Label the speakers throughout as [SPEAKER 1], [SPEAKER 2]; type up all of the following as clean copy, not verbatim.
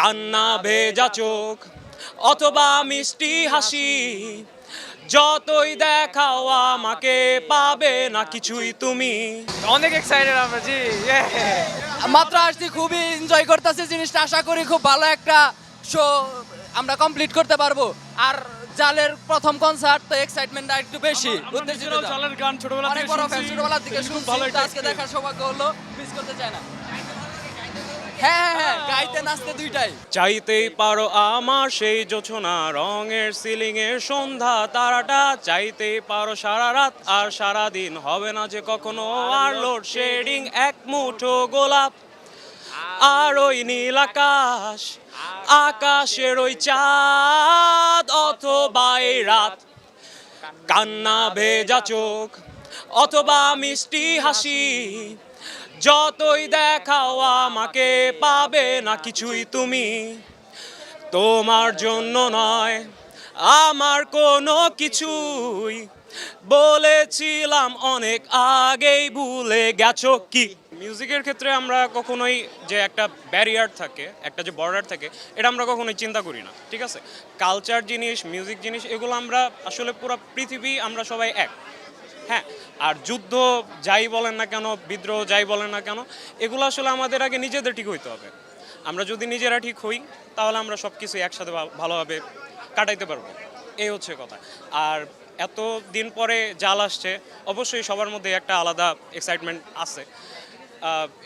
[SPEAKER 1] কান্না ভেজা চোখ অথবা মিষ্টি হাসি, যতই দেখাও আমাকে পাবে না কিছুই তুমি।
[SPEAKER 2] অনেক এক্সাইটেড আমরা, জি।
[SPEAKER 3] মাত্র আসছি, খুবই এনজয় করতেছি জিনিসটা। আশা করি খুব ভালো একটা শো আমরা কমপ্লিট করতে পারবো। আর জালের প্রথম কনসার্ট, তো এক্সাইটমেন্টটা একটু বেশি। উত্তেজিত
[SPEAKER 2] জালের গান ছোটবেলা
[SPEAKER 3] অনেক
[SPEAKER 2] থেকে
[SPEAKER 3] বড় ফ্যান,
[SPEAKER 2] শুনছি,
[SPEAKER 3] ছোটবেলা থেকে
[SPEAKER 2] খুব
[SPEAKER 3] শুনছি,
[SPEAKER 2] ভালো
[SPEAKER 3] তো
[SPEAKER 2] একটা
[SPEAKER 3] আজকে দেখার সৌভাগ্য হলো, মিস করতে চাই না। হ্যাঁ, গাইতে নাচতে দুইটাই।
[SPEAKER 1] চাইতেই পারো আমার সেই জোছনা রঙের সিলিং এর সন্ধ্যা তারাটা, চাইতেই পারো সারা রাত আর সারা দিন, হবে না যে কখনো আর লোড শেডিং। এক মুঠো গোলাপ আর ওই নীল আকাশ, আকাশের ওই চাঁদ অথবা এই রাত, কান্না ভেজা চোখ অথবা মিষ্টি হাসি, যতই দেখাও আমাকে পাবে না কিছুই তুমি। তোমার জন্য নয় আমার কোনো কিছুই, বলেছিলাম অনেক আগেই, ভুলে গেছো কি? মিউজিকের ক্ষেত্রে আমরা কখনোই যে একটা ব্যারিয়ার থাকে, একটা যে বর্ডার থাকে, এটা আমরা কখনোই চিন্তা করি না, ঠিক আছে? কালচার জিনিস, মিউজিক জিনিস, এগুলো আমরা আসলে পুরো পৃথিবী আমরা সবাই এক। হ্যাঁ, আর যুদ্ধ যাই বলেন না কেন, বিদ্রোহ যাই বলেন না কেন, এগুলো আসলে আমাদের আগে নিজেদের ঠিক হইতে হবে। আমরা যদি নিজেরা ঠিক হই, তাহলে আমরা সব কিছু একসাথে ভালোভাবে কাটাইতে পারবো, এই হচ্ছে কথা। আর এত দিন পরে জাল আসছে, অবশ্যই সবার মধ্যে একটা আলাদা এক্সাইটমেন্ট আছে,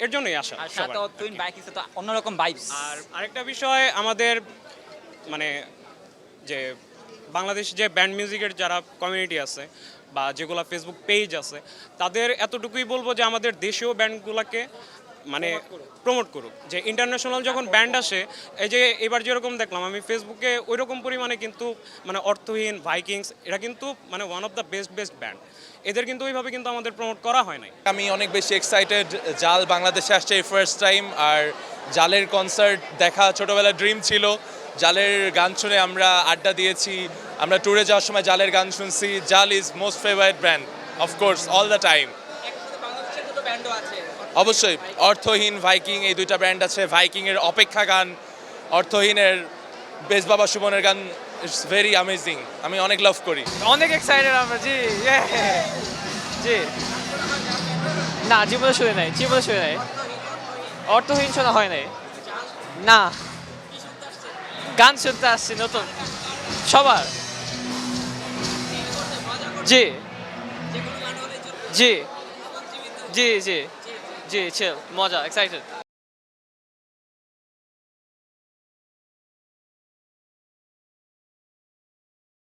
[SPEAKER 1] এর জন্যই আসা সবার।
[SPEAKER 2] তো অন্যরকম ভাইবস।
[SPEAKER 1] আর আরেকটা বিষয়, আমাদের মানে যে বাংলাদেশ যে ব্যান্ড মিউজিকের যারা কমিউনিটি আছে বা যেগুলো ফেসবুক পেজ আছে, তাদের এতটুকুই বলবো যে আমাদের দেশীয় ব্যান্ডগুলোকে মানে প্রমোট করুক। যে ইন্টারন্যাশনাল যখন ব্যান্ড আসে, এই যে এবার যেরকম দেখলাম আমি ফেসবুকে, ওই রকম পরিমাণে কিন্তু মানে অর্থহীন, ভাইকিংস, এরা কিন্তু মানে one of the best band, এদের কিন্তু ওইভাবে কিন্তু আমাদের প্রমোট করা হয় নাই।
[SPEAKER 4] আমি অনেক বেশি এক্সাইটেড, জাল বাংলাদেশে আসছে এই ফার্স্ট টাইম। আর জালের কনসার্ট দেখা ছোটোবেলার ড্রিম ছিল। জালের গান শুনে আমরা আড্ডা দিয়েছি, আমরা ট্যুরে যাওয়ার সময় জালের গান শুনছি। জাল is most favourite band, of course, all the time. অবশ্যই অর্থহীন, ভাইকিং, এই দুইটা ব্যান্ড আছে। ভাইকিংয়ের অপেক্ষা গান, অর্থহীনের বেশ বাবা সুমনের গান, ইটস ভেরি অ্যামেজিং। আমি অনেক লাভ করি।
[SPEAKER 2] অনেক এক্সাইটেড আমরা, জি। জি, না জীবনে শুনে নাই, জীবনে শুনে নাই। অর্থহীন শোনা হয় নাই। না, গান শুনতে আসছি নতুন সবার। জি জি জি জি জি, চিল, মজা, এক্সাইটেড।